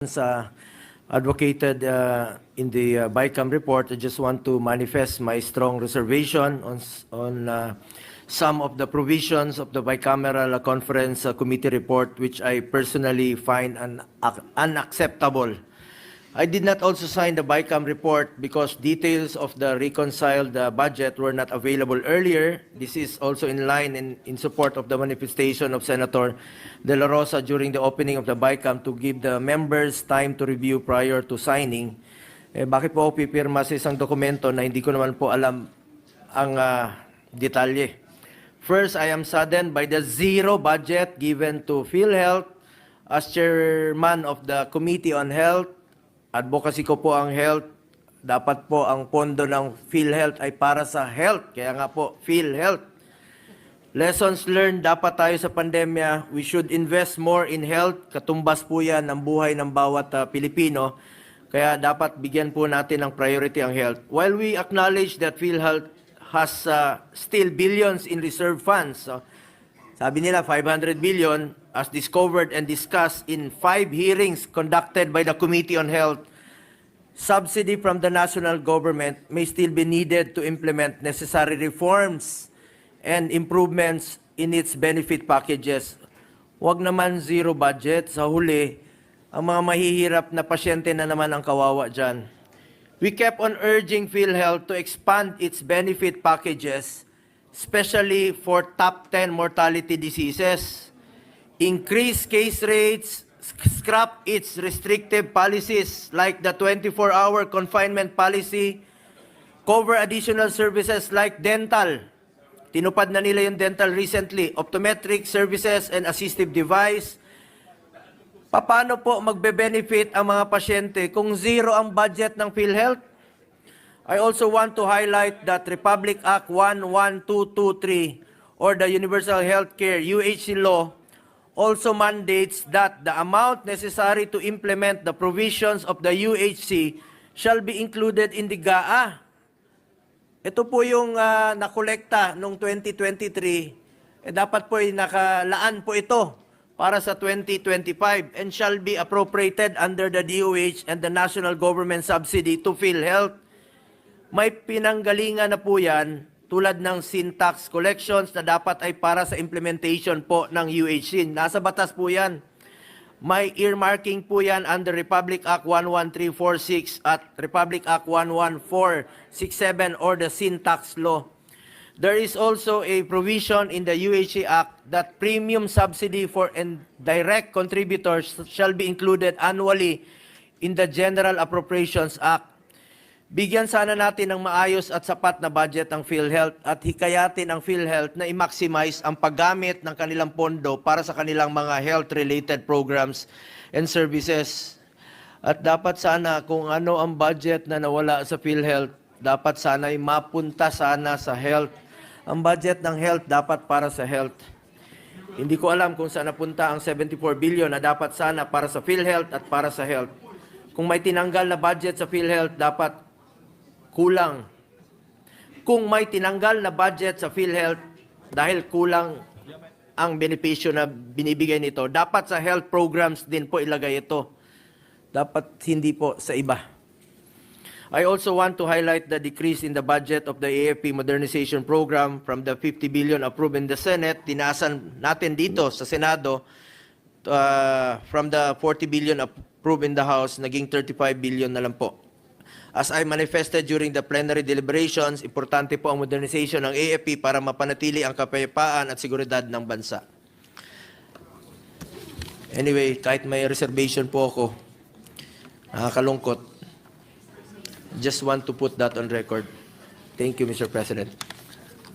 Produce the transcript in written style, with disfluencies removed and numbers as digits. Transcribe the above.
Advocated in the BICAM report. I just want to manifest my strong reservation on some of the provisions of the bicameral conference committee report, which I personally find unacceptable. I did not also sign the BICAM report because details of the reconciled budget were not available earlier. This is also in line in support of the manifestation of Senator De La Rosa during the opening of the BICAM to give the members time to review prior to signing. Bakit po ako pipirma sa isang dokumento na hindi ko naman po alam ang detalye? First, I am saddened by the zero budget given to PhilHealth. As chairman of the Committee on Health, advocacy ko po ang health. Dapat po ang pondo ng PhilHealth ay para sa health. Kaya nga po, PhilHealth. Lessons learned, dapat tayo sa pandemya. We should invest more in health. Katumbas po yan ng buhay ng bawat Pilipino. Kaya dapat bigyan po natin ng priority ang health. While we acknowledge that PhilHealth has still billions in reserve funds. Sabi nila 500 billion as discovered and discussed in 5 hearings conducted by the Committee on Health. Subsidy from the national government may still be needed to implement necessary reforms and improvements in its benefit packages. Huwag naman zero budget. Sa huli, ang mga mahihirap na pasyente na naman ang kawawa dyan. We kept on urging PhilHealth to expand its benefit packages, especially for top 10 mortality diseases, increase case rates, scrap its restrictive policies like the 24-hour confinement policy, cover additional services like dental. Tinupad na nila yung dental recently, optometric services and assistive device. Paano po magbe-benefit ang mga pasyente kung zero ang budget ng PhilHealth? I also want to highlight that Republic Act 11223 or the Universal Healthcare UHC law also mandates that the amount necessary to implement the provisions of the UHC shall be included in the GAA. Ito po yung nakolekta noong 2023. Dapat po ay nakalaan po ito para sa 2025 and shall be appropriated under the DOH and the national government subsidy to PhilHealth. May pinanggalingan na po yan tulad ng sin tax collections na dapat ay para sa implementation po ng UHC. Nasa batas po yan. May earmarking po yan under Republic Act 11346 at Republic Act 11467 or the sin tax law. There is also a provision in the UHC Act that premium subsidy for indirect contributors shall be included annually in the General Appropriations Act. Bigyan sana natin ng maayos at sapat na budget ng PhilHealth at hikayatin ang PhilHealth na i-maximize ang paggamit ng kanilang pondo para sa kanilang mga health-related programs and services. At dapat sana kung ano ang budget na nawala sa PhilHealth, dapat sana ay mapunta sana sa health. Ang budget ng health dapat para sa health. Hindi ko alam kung saan napunta ang 74 billion na dapat sana para sa PhilHealth at para sa health. Kung may tinanggal na budget sa PhilHealth, dapat kulang. Kung may tinanggal na budget sa PhilHealth dahil kulang ang benepisyo na binibigay nito, dapat sa health programs din po ilagay ito. Dapat hindi po sa iba. I also want to highlight the decrease in the budget of the AFP modernization program from the 50 billion approved in the Senate. Tinaasan natin dito sa Senado from the 40 billion approved in the House, naging 35 billion na lang po. As I manifested during the plenary deliberations, importante po ang modernization ng AFP para mapanatili ang kapayapaan at seguridad ng bansa. Anyway, kahit may reservation po ako, nakakalungkot. Just want to put that on record. Thank you, Mr. President.